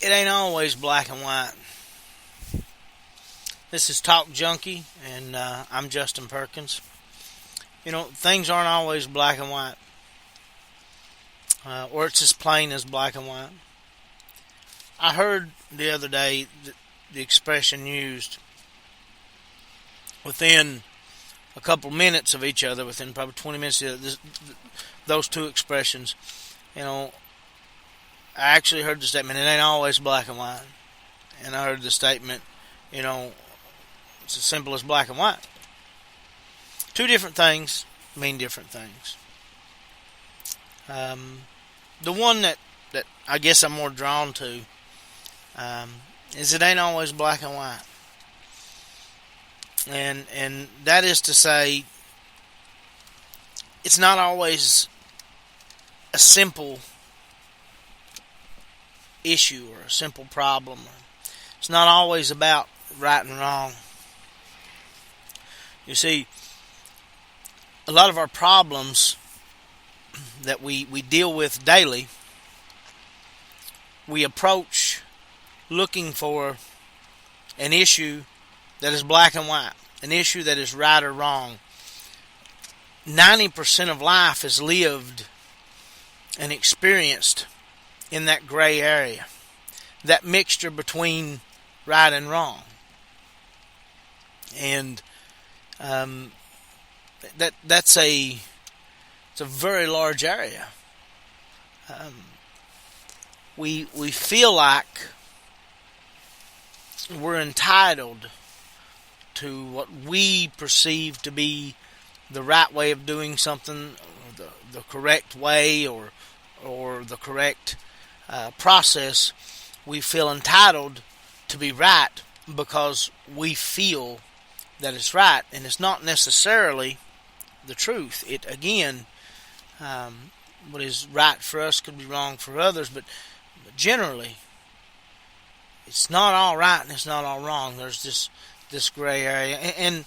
It ain't always black and white. This is Talk Junkie, and I'm Justin Perkins. Things aren't always black and white, or it's as plain as black and white. I heard the other day the expression used within a couple minutes of each other, within probably 20 minutes of those two expressions. I actually heard the statement, it ain't always black and white. And I heard the statement, it's as simple as black and white. Two different things mean different things. The one that I guess I'm more drawn to is it ain't always black and white. And that is to say, it's not always a simple issue or a simple problem. It's not always about right and wrong. You see, a lot of our problems that we deal with daily, we approach looking for an issue that is black and white, an issue that is right or wrong. 90% of life is lived and experienced in that gray area, that mixture between right and wrong. And it's a very large area. We feel like we're entitled to what we perceive to be the right way of doing something, or the correct way, or the correct process. We feel entitled to be right because we feel that it's right, and it's not necessarily the truth. It again, what is right for us could be wrong for others, but generally, it's not all right and it's not all wrong. There's this gray area, and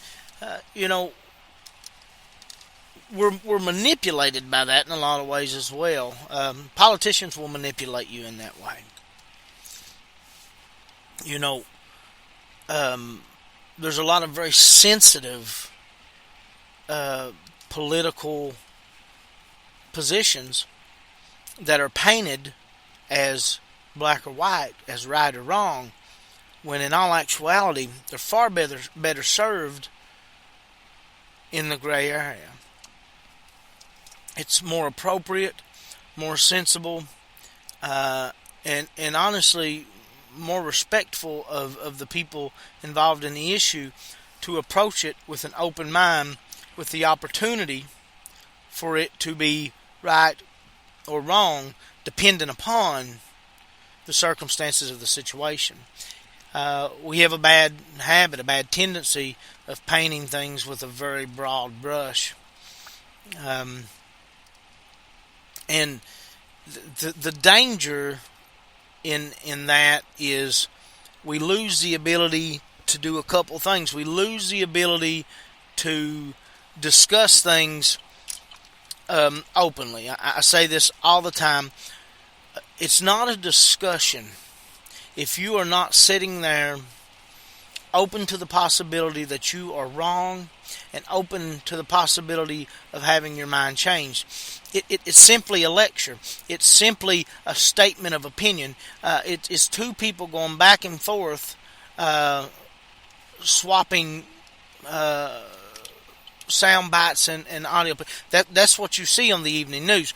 we're manipulated by that in a lot of ways as well. Politicians will manipulate you in that way. There's a lot of very sensitive political positions that are painted as black or white, as right or wrong, when in all actuality they're far better served in the gray area. It's more appropriate, more sensible, and honestly more respectful of the people involved in the issue to approach it with an open mind, with the opportunity for it to be right or wrong, dependent upon the circumstances of the situation. We have a bad habit, a bad tendency of painting things with a very broad brush. And the danger in that is we lose the ability to do a couple things. We lose the ability to discuss things openly. I say this all the time. It's not a discussion if you are not sitting there open to the possibility that you are wrong and open to the possibility of having your mind changed. It's simply a lecture. It's simply a statement of opinion. It's two people going back and forth, swapping sound bites and audio. That's what you see on the evening news.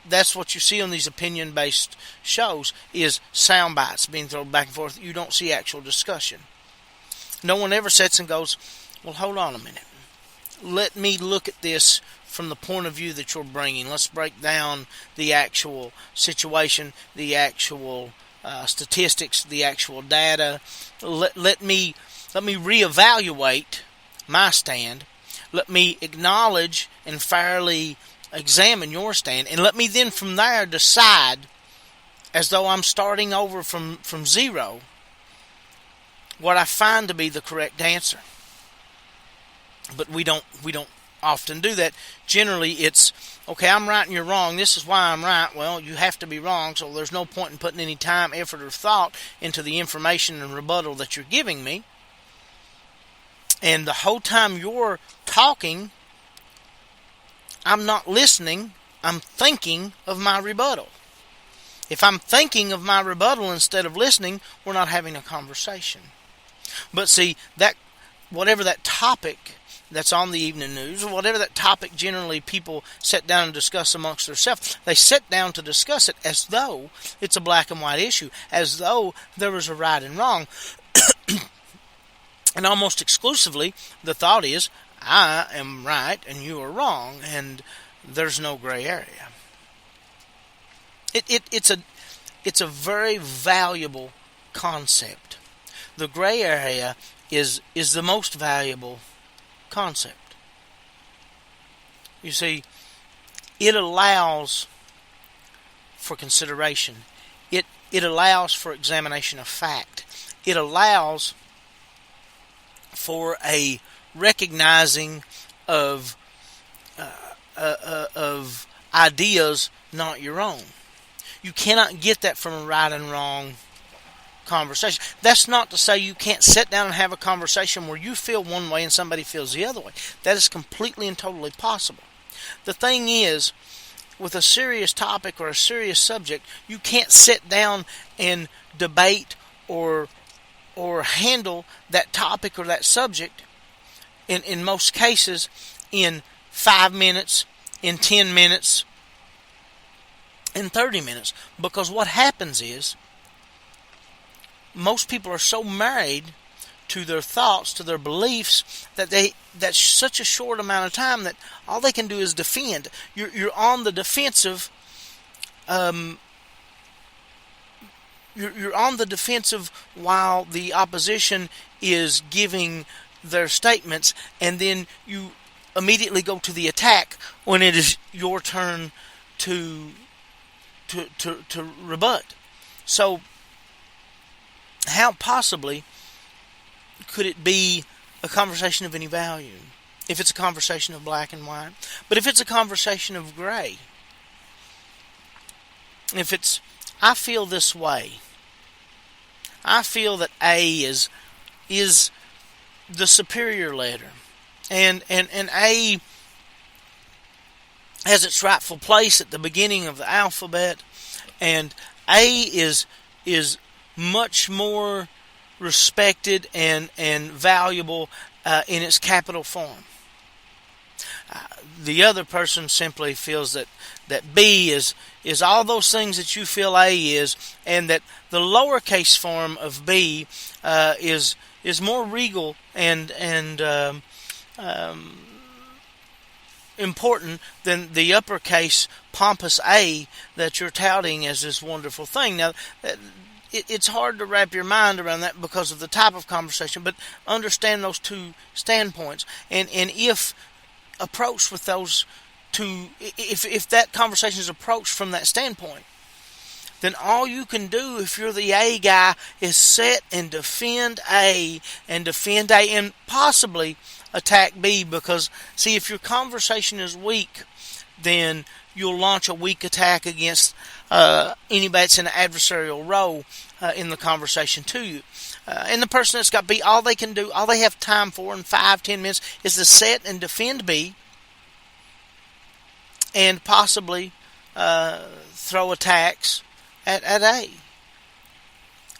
That's what you see on these opinion-based shows, is sound bites being thrown back and forth. You don't see actual discussion. No one ever sits and goes, well, hold on a minute. Let me look at this from the point of view that you're bringing. Let's break down the actual situation, the actual statistics, the actual data. Let me reevaluate my stand. Let me acknowledge and fairly examine your stand, and let me then from there decide, as though I'm starting over from zero, what I find to be the correct answer. But we don't often do that. Generally, it's, okay, I'm right and you're wrong. This is why I'm right. Well, you have to be wrong, so there's no point in putting any time, effort, or thought into the information and rebuttal that you're giving me. And the whole time you're talking, I'm not listening. I'm thinking of my rebuttal. If I'm thinking of my rebuttal instead of listening, we're not having a conversation. But see, that whatever that topic that's on the evening news, or whatever that topic generally people sit down and discuss amongst themselves, they sit down to discuss it as though it's a black and white issue, as though there was a right and wrong. And almost exclusively, the thought is, I am right and you are wrong, and there's no gray area. It's a very valuable concept. The gray area is the most valuable concept. You see, it allows for consideration. It allows for examination of fact. It allows for a recognizing of ideas not your own. You cannot get that from a right and wrong conversation. That's not to say you can't sit down and have a conversation where you feel one way and somebody feels the other way. That is completely and totally possible. The thing is, with a serious topic or a serious subject, you can't sit down and debate or handle that topic or that subject in most cases in 5 minutes, in 10 minutes, in 30 minutes. Because what happens is, most people are so married to their thoughts, to their beliefs, that's such a short amount of time that all they can do is defend. You're on the defensive. You're on the defensive while the opposition is giving their statements, and then you immediately go to the attack when it is your turn to rebut. So, how possibly could it be a conversation of any value if it's a conversation of black and white? But if it's a conversation of gray, if it's, I feel this way, I feel that A is the superior letter, and A has its rightful place at the beginning of the alphabet, and A is much more respected and valuable in its capital form. The other person simply feels that B is all those things that you feel A is, and that the lowercase form of B is more regal and important than the uppercase pompous A that you're touting as this wonderful thing. Now, it's hard to wrap your mind around that because of the type of conversation, but understand those two standpoints. And if approached with those two, if that conversation is approached from that standpoint, then all you can do if you're the A guy is sit and defend A and possibly attack B, because, see, if your conversation is weak, then you'll launch a weak attack against anybody that's in an adversarial role in the conversation to you. And the person that's got B, all they can do, all they have time for in 5-10 minutes is to sit and defend B and possibly throw attacks at A.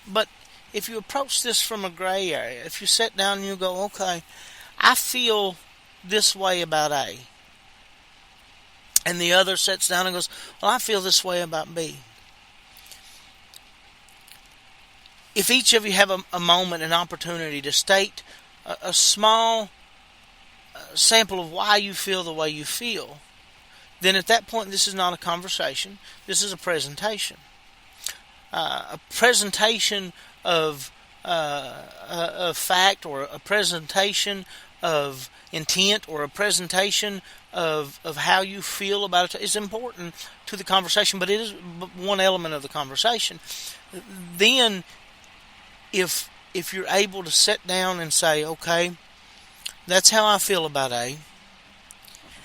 But if you approach this from a gray area, if you sit down and you go, okay, I feel this way about A, and the other sits down and goes, well, I feel this way about B. If each of you have a moment, an opportunity to state a small sample of why you feel the way you feel, then at that point this is not a conversation, this is a presentation. A presentation of fact, or a presentation of intent, or a presentation of how you feel about it is important to the conversation, but it is one element of the conversation. Then, if you're able to sit down and say, okay, that's how I feel about A,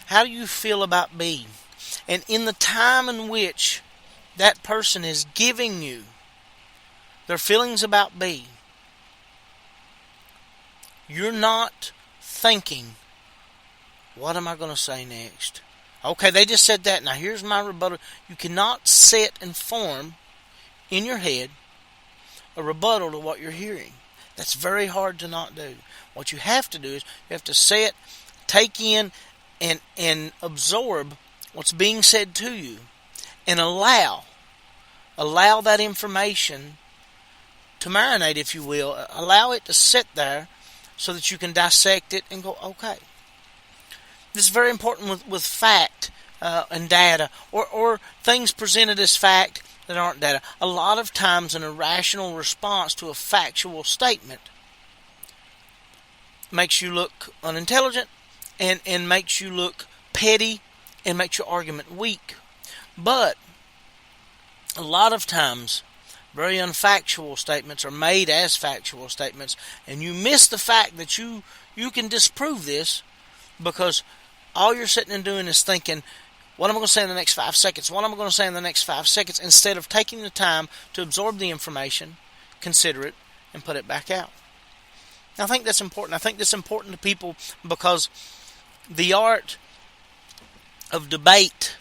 How do you feel about B? And in the time in which that person is giving you their feelings about B, you're not thinking, what am I going to say next? Okay, they just said that. Now here's my rebuttal. You cannot set and form in your head a rebuttal to what you're hearing. That's very hard to not do. What you have to do is you have to sit, take in, and absorb what's being said to you, and allow that information to marinate, if you will. Allow it to sit there so that you can dissect it and go, okay. This is very important with fact and data, or things presented as fact that aren't data. A lot of times an irrational response to a factual statement makes you look unintelligent and makes you look petty and makes your argument weak. But a lot of times very unfactual statements are made as factual statements, and you miss the fact that you can disprove this because all you're sitting and doing is thinking, what am I going to say in the next 5 seconds? What am I going to say in the next 5 seconds? Instead of taking the time to absorb the information, consider it, and put it back out. Now, I think that's important. I think that's important to people because the art of debate,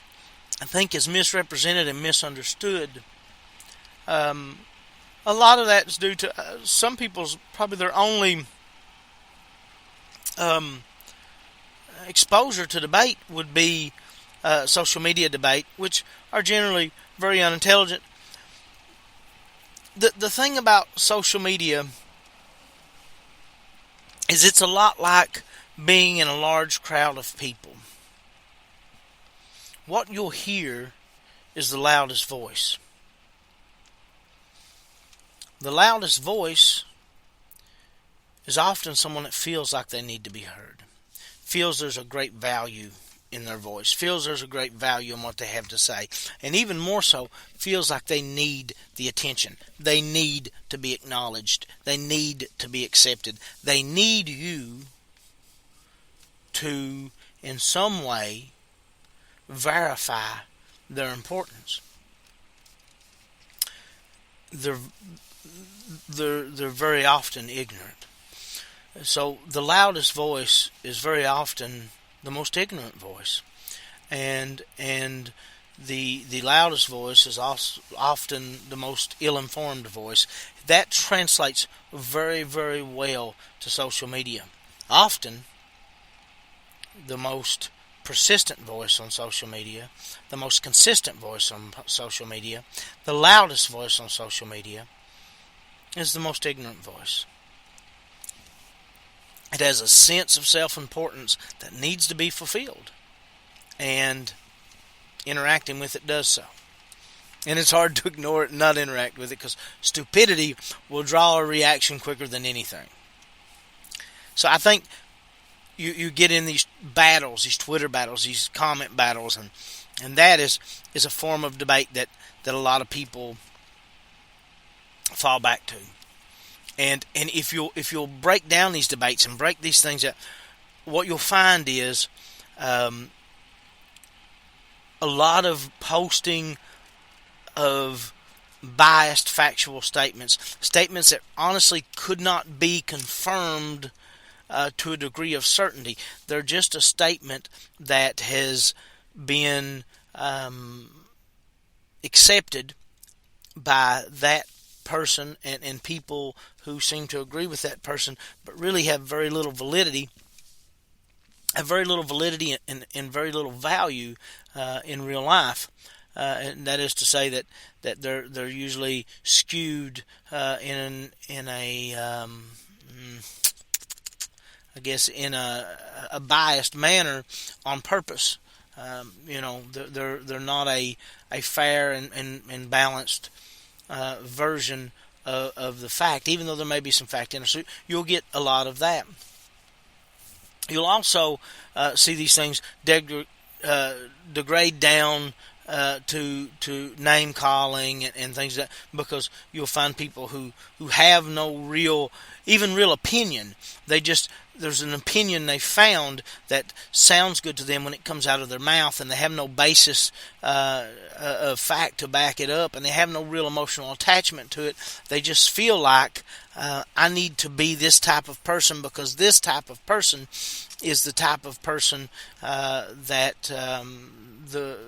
I think, is misrepresented and misunderstood. A lot of that is due to some people's, probably their only exposure to debate would be social media debate, which are generally very unintelligent. The thing about social media is it's a lot like being in a large crowd of people. What you'll hear is the loudest voice. The loudest voice is often someone that feels like they need to be heard, feels there's a great value in their voice, feels there's a great value in what they have to say, and even more so, feels like they need the attention. They need to be acknowledged. They need to be accepted. They need you to, in some way, verify their importance. They're very often ignorant. So the loudest voice is very often the most ignorant voice, and the loudest voice is also often the most ill-informed voice. That translates very, very well to social media. Often, the most persistent voice on social media, the most consistent voice on social media, the loudest voice on social media is the most ignorant voice. It has a sense of self-importance that needs to be fulfilled, and interacting with it does so. And it's hard to ignore it and not interact with it because stupidity will draw a reaction quicker than anything. So I think you get in these battles, these Twitter battles, these comment battles, and that is a form of debate that a lot of people fall back to. And if you'll break down these debates and break these things up, what you'll find is a lot of posting of biased factual statements that honestly could not be confirmed to a degree of certainty. They're just a statement that has been accepted by that person and people who seem to agree with that person, but really have very little validity, and very little value in real life. And that is to say that they're usually skewed in a biased manner on purpose. They're not a fair and balanced version of the fact, even though there may be some fact in it. So you'll get a lot of that. You'll also see these things degrade down to name calling and things like that, because you'll find people who have no real opinion. They just, there's an opinion they found that sounds good to them when it comes out of their mouth, and they have no basis of fact to back it up, and they have no real emotional attachment to it. They just feel like, I need to be this type of person because this type of person is the type of person that the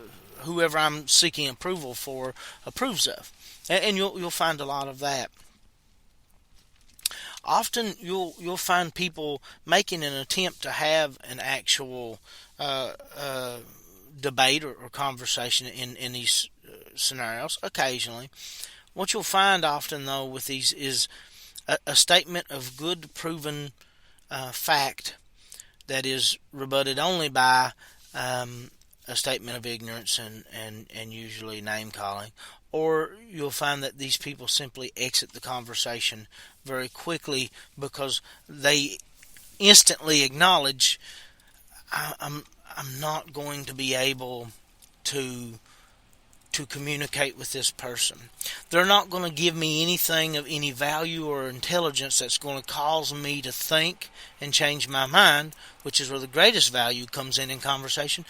whoever I'm seeking approval for approves of, and you'll find a lot of that. Often you'll find people making an attempt to have an actual debate or conversation in these scenarios. Occasionally, what you'll find often though with these is a statement of good proven fact that is rebutted only by a statement of ignorance and usually name calling, or you'll find that these people simply exit the conversation very quickly because they instantly acknowledge, I'm not going to be able to communicate with this person. They're not going to give me anything of any value or intelligence that's going to cause me to think and change my mind, which is where the greatest value comes in conversation.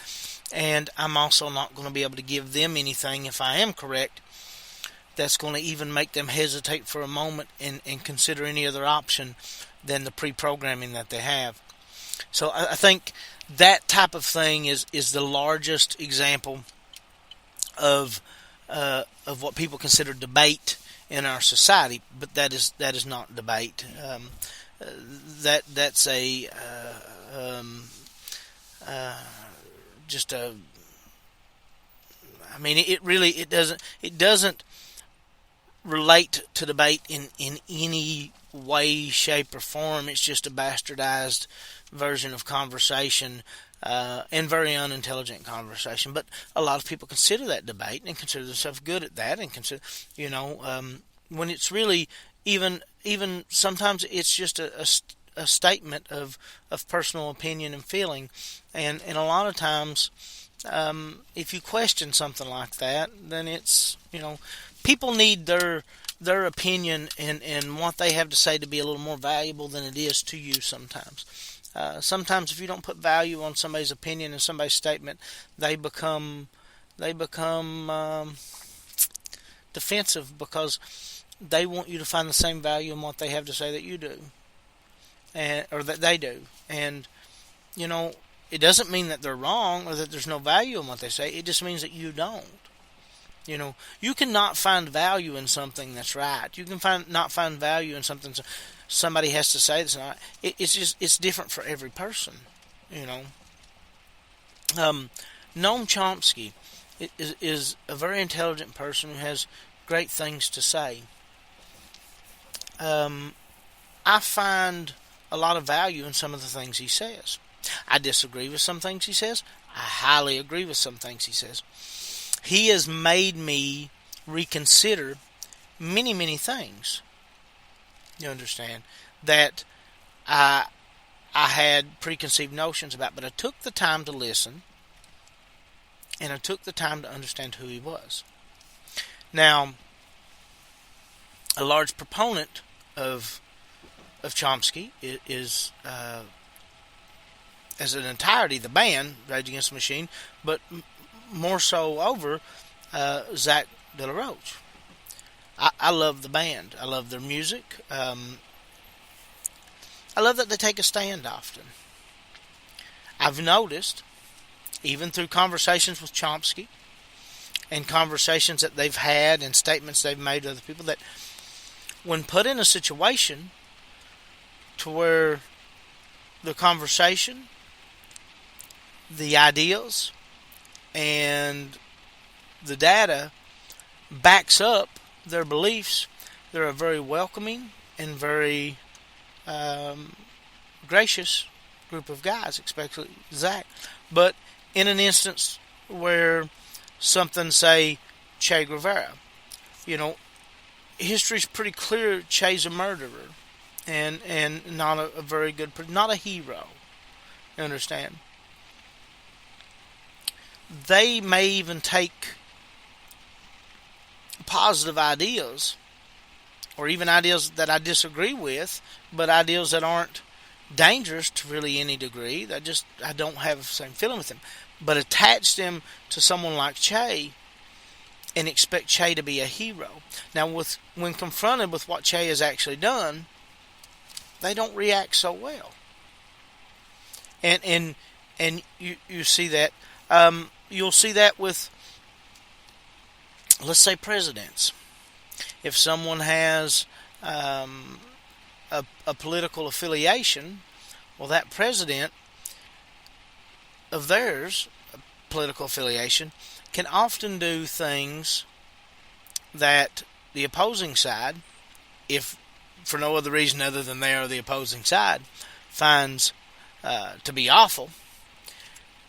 And I'm also not going to be able to give them anything, if I am correct, that's going to even make them hesitate for a moment and consider any other option than the pre-programming that they have. So I think that type of thing is the largest example of what people consider debate in our society, but that is not debate. That's a just a. I mean, it doesn't relate to debate in any way, shape, or form. It's just a bastardized version of conversation. And very unintelligent conversation, but a lot of people consider that debate and consider themselves good at that, and consider, when it's really even sometimes it's just a statement of personal opinion and feeling, and a lot of times, if you question something like that, then it's, people need their opinion and what they have to say to be a little more valuable than it is to you sometimes. Sometimes if you don't put value on somebody's opinion and somebody's statement, they become defensive because they want you to find the same value in what they have to say that you do, or that they do. And it doesn't mean that they're wrong or that there's no value in what they say. It just means that you don't. You cannot find value in something that's right. You can not find value in something somebody has to say that's not. It's different for every person. Noam Chomsky is a very intelligent person who has great things to say. I find a lot of value in some of the things he says. I disagree with some things he says. I highly agree with some things he says. He has made me reconsider many, many things. You understand, that I had preconceived notions about, but I took the time to listen, and I took the time to understand who he was. Now, a large proponent of Chomsky is as an entirety the band Rage Against the Machine, but more so over Zach De La Rocha. I love the band. I love their music. I love that they take a stand often. I've noticed, even through conversations with Chomsky and conversations that they've had and statements they've made to other people, that when put in a situation to where the conversation, the ideas, and the data backs up their beliefs, they're a very welcoming and very gracious group of guys, especially Zach. But in an instance where something, say, Che Guevara, history's pretty clear. Che's a murderer and not a very good, not a hero. You understand? they may even take positive ideas, or even ideas that I disagree with, but ideas that aren't dangerous to really any degree. I don't have the same feeling with them. But attach them to someone like Che and expect Che to be a hero. Now, when confronted with what Che has actually done, they don't react so well. And you see that. You'll see that with, let's say, presidents. If someone has a political affiliation, well, that president of theirs, political affiliation, can often do things that the opposing side, if for no other reason other than they are the opposing side, finds to be awful.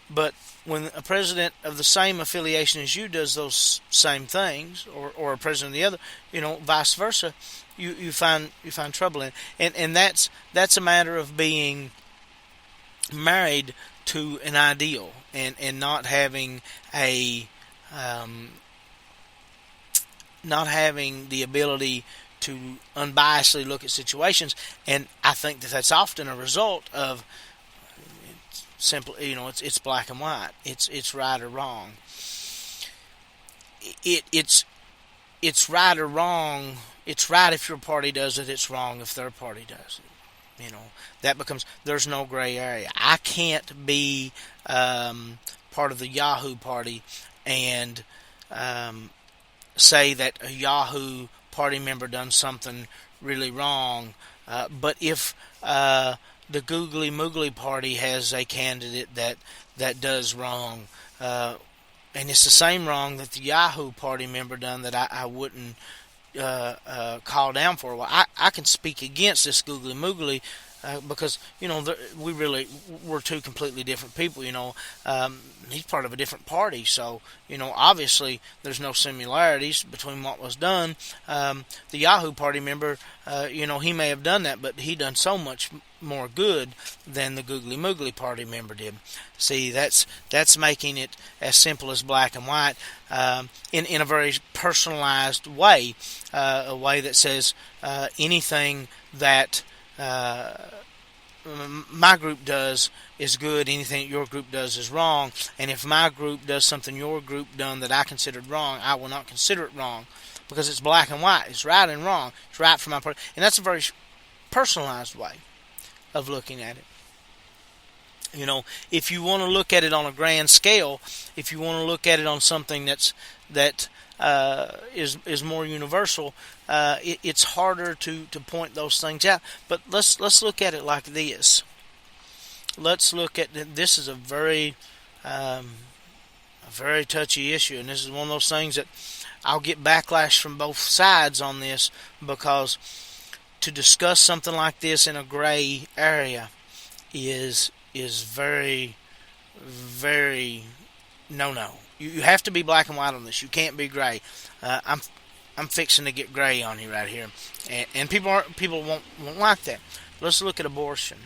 But when a president of the same affiliation as you does those same things, or a president of the other, vice versa, you find trouble in it. And that's a matter of being married to an ideal and not having not having the ability to unbiasedly look at situations. And I think that's often a result of simply, it's black and white. It's right or wrong. It's right or wrong. It's right if your party does it. It's wrong if their party does it. That becomes, there's no gray area. I can't be part of the Yahoo party and say that a Yahoo party member done something really wrong. But if the Googly Moogly party has a candidate that does wrong, and it's the same wrong that the Yahoo party member done that I wouldn't call down for. Well, I can speak against this Googly Moogly because we're two completely different people. He's part of a different party, so obviously there's no similarities between what was done. The Yahoo party member, he may have done that, but he done so much more good than the Googly Moogly party member did. See, that's making it as simple as black and white in a very personalized way, a way that says anything that my group does is good, anything that your group does is wrong, and if my group does something your group done that I considered wrong, I will not consider it wrong, because it's black and white. It's right and wrong. It's right for my party. And that's a very personalized way of looking at it. If you want to look at it on a grand scale, if you want to look at it on something that is more universal, it's harder to point those things out. But let's look at it like this. Let's look at this is a very touchy issue, and this is one of those things that I'll get backlash from both sides on this, because to discuss something like this in a gray area is very, very no. You have to be black and white on this. You can't be gray. I'm fixing to get gray on you right here, and people won't like that. Let's look at abortion.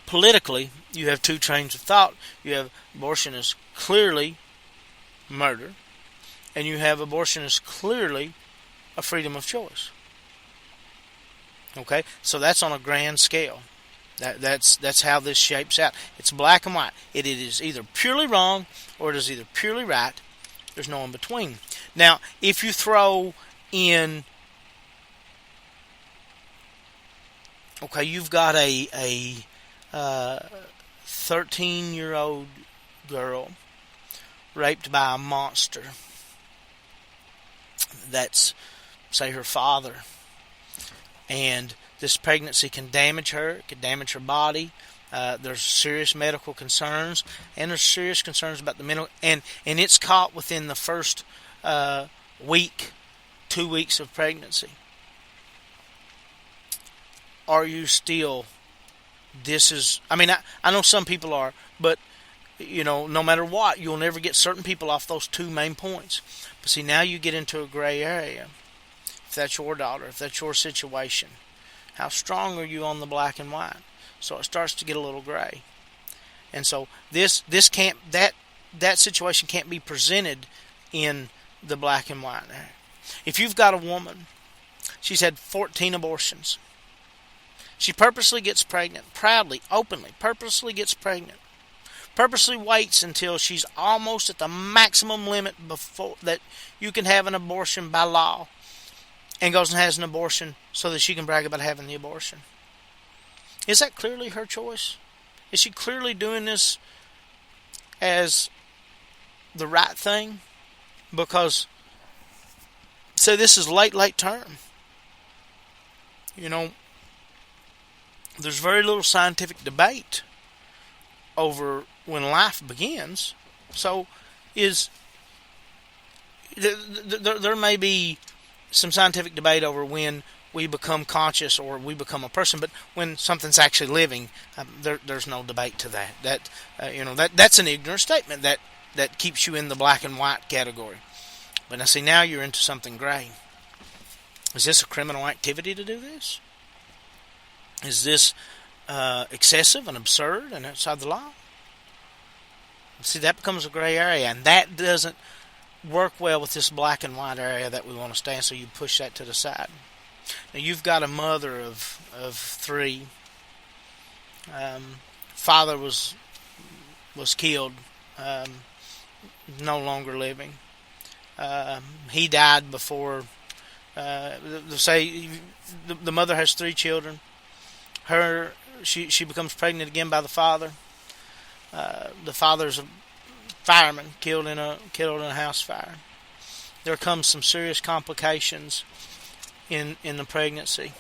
Politically, you have two trains of thought. You have abortion is clearly murder, and you have abortion is clearly a freedom of choice. Okay, so that's on a grand scale. That's how this shapes out. It's black and white. It is either purely wrong or it is either purely right. There's no in between. Now, if you throw in, okay, you've got a 13-year-old girl raped by a monster. That's, say, her father. And this pregnancy can damage her. It can damage her body. There's serious medical concerns, and there's serious concerns about the mental. And it's caught within the first week, 2 weeks of pregnancy. Are you still? I know some people are, but no matter what, you'll never get certain people off those two main points. But see, now you get into a gray area. If that's your daughter, if that's your situation, how strong are you on the black and white? So it starts to get a little gray. And so this can't that situation can't be presented in the black and white. If you've got a woman, she's had 14 abortions. She purposely gets pregnant, proudly, openly, purposely gets pregnant. Purposely waits until she's almost at the maximum limit before that you can have an abortion by law, and goes and has an abortion so that she can brag about having the abortion. Is that clearly her choice? Is she clearly doing this as the right thing? Because, so this is late term. You know, there's very little scientific debate over when life begins. So, there may be some scientific debate over when we become conscious or we become a person, but when something's actually living, there's no debate to that. That's an ignorant statement that keeps you in the black and white category. But now you're into something gray. Is this a criminal activity to do this? Is this excessive and absurd and outside the law? See, that becomes a gray area, and that doesn't work well with this black and white area that we want to stay in, so you push that to the side. Now, you've got a mother of 3. Father was killed, no longer living. He died before. Say the mother has 3 children. She becomes pregnant again by the father. The father's a fireman, killed in a house fire. There comes some serious complications in the pregnancy,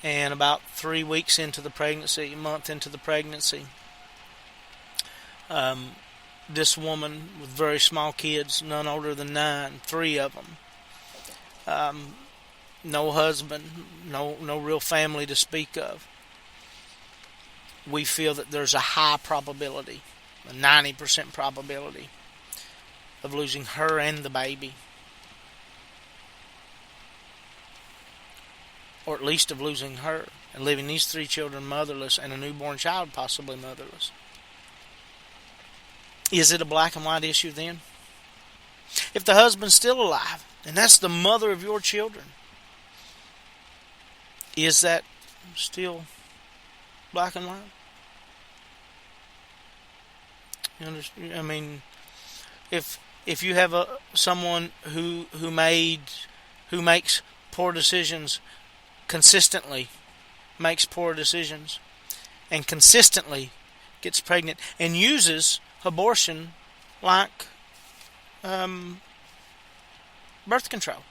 and about 3 weeks into the pregnancy, a month into the pregnancy, this woman with very small kids, none older than 9, 3 of them, no husband, no real family to speak of. We feel that there's a high probability, a 90% probability, of losing her and the baby. Or at least of losing her and leaving these 3 children motherless and a newborn child possibly motherless. Is it a black and white issue then? If the husband's still alive, and that's the mother of your children, is that still black and white? You understand? I mean, if you have someone who makes poor decisions consistently, makes poor decisions, and consistently gets pregnant and uses abortion like birth control,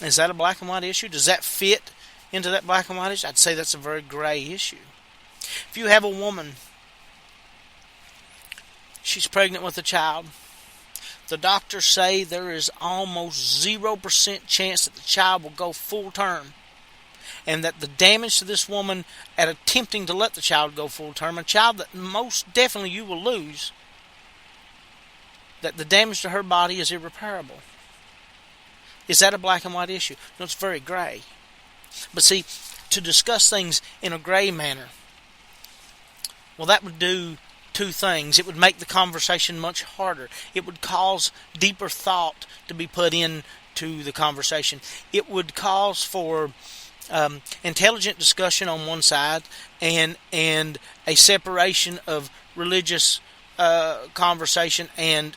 is that a black and white issue? Does that fit into that black and white issue? I'd say that's a very gray issue. If you have a woman, she's pregnant with a child, the doctors say there is almost 0% chance that the child will go full term, and that the damage to this woman at attempting to let the child go full term, a child that most definitely you will lose, that the damage to her body is irreparable. Is that a black and white issue? No, it's very gray. But see, to discuss things in a gray manner, well, that would do 2 things. It would make the conversation much harder. It would cause deeper thought to be put into the conversation. It would cause for intelligent discussion on one side and a separation of religious conversation and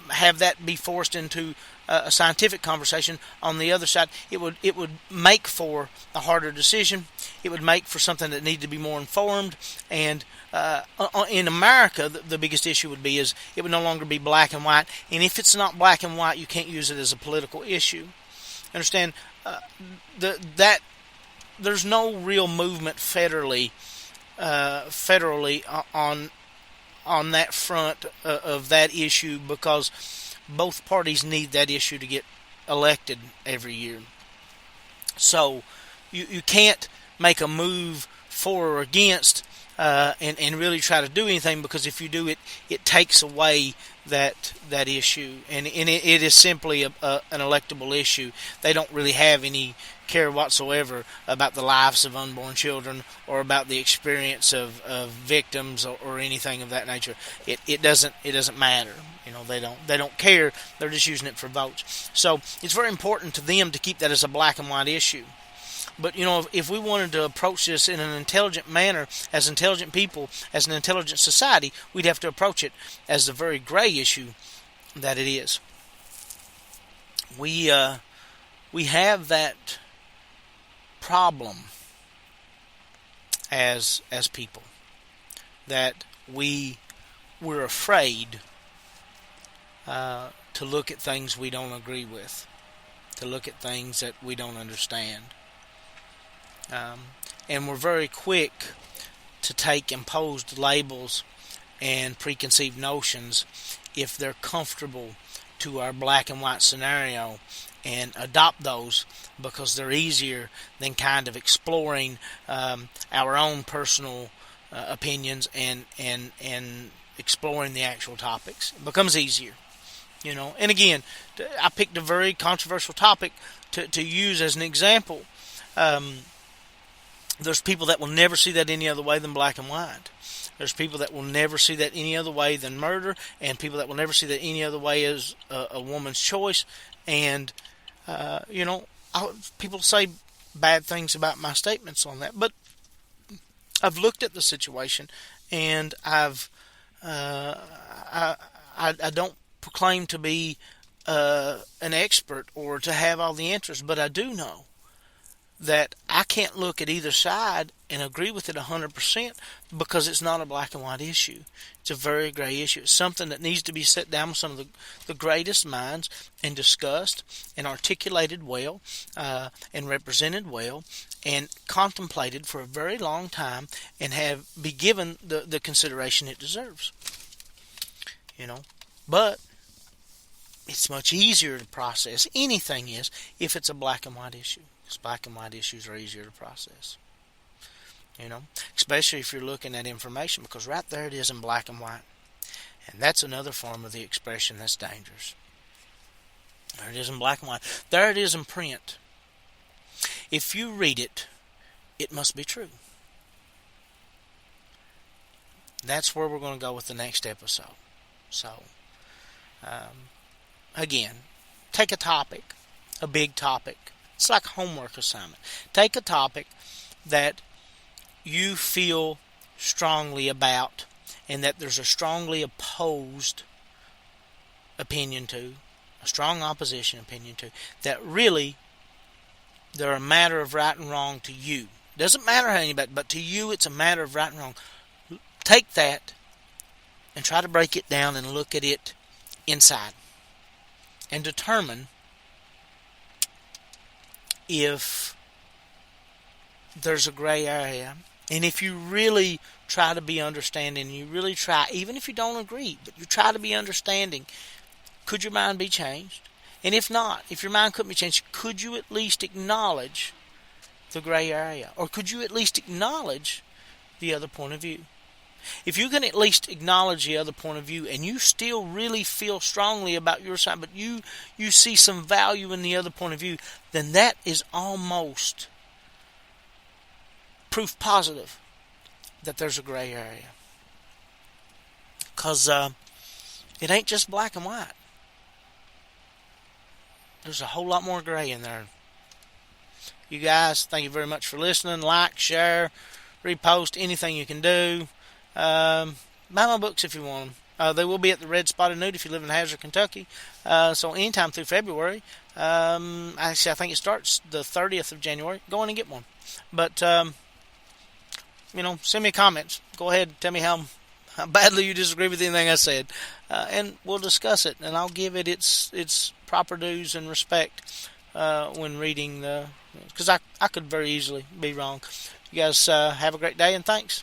have that be forced into a scientific conversation on the other side. It would make for a harder decision. It would make for something that needed to be more informed. And in America, the biggest issue would be is it would no longer be black and white. And if it's not black and white, you can't use it as a political issue. Understand that there's no real movement federally on that front of that issue, because both parties need that issue to get elected every year. So you can't make a move for or against, and really try to do anything, because if you do it, it takes away that issue, and it is simply an electable issue. They don't really have any care whatsoever about the lives of unborn children or about the experience of victims or anything of that nature. It doesn't matter. They don't care. They're just using it for votes. So it's very important to them to keep that as a black and white issue. But, if we wanted to approach this in an intelligent manner, as intelligent people, as an intelligent society, we'd have to approach it as the very gray issue that it is. We have that problem as people, that we're afraid to look at things we don't agree with, to look at things that we don't understand. And we're very quick to take imposed labels and preconceived notions if they're comfortable to our black and white scenario, and adopt those because they're easier than kind of exploring our own personal opinions and exploring the actual topics. It becomes easier. And again, I picked a very controversial topic to use as an example. There's people that will never see that any other way than black and white. There's people that will never see that any other way than murder, and people that will never see that any other way as a woman's choice. And, people say bad things about my statements on that. But I've looked at the situation, and I don't proclaim to be an expert or to have all the answers, but I do know that I can't look at either side and agree with it 100% because it's not a black and white issue. It's a very gray issue. It's something that needs to be set down with some of the greatest minds and discussed and articulated well and represented well and contemplated for a very long time and be given the consideration it deserves. But it's much easier to process. Anything is if it's a black and white issue. Because black and white issues are easier to process. Especially if you're looking at information, because right there it is in black and white. And that's another form of the expression that's dangerous. There it is in black and white. There it is in print. If you read it, it must be true. That's where we're going to go with the next episode. So, again, take a topic, a big topic. It's like a homework assignment. Take a topic that you feel strongly about and that there's a strongly opposed opinion to, a strong opposition opinion to, that really they're a matter of right and wrong to you. It doesn't matter how anybody, but to you it's a matter of right and wrong. Take that and try to break it down and look at it inside and determine if there's a gray area. And if you really try to be understanding, you really try, even if you don't agree, but you try to be understanding, could your mind be changed? And if not, if your mind couldn't be changed, could you at least acknowledge the gray area? Or could you at least acknowledge the other point of view? If you can at least acknowledge the other point of view and you still really feel strongly about your side, but you see some value in the other point of view, then that is almost proof positive that there's a gray area. Because it ain't just black and white. There's a whole lot more gray in there. You guys, thank you very much for listening. Like, share, repost, anything you can do. Buy my books if you want them. They will be at the Red Spotted Newt if you live in Hazard, Kentucky. So anytime through February. Actually, I think it starts the 30th of January. Go in and get one. But, send me comments. Go ahead and tell me how badly you disagree with anything I said. And we'll discuss it. And I'll give it its proper dues and respect when reading because I could very easily be wrong. You guys have a great day and thanks.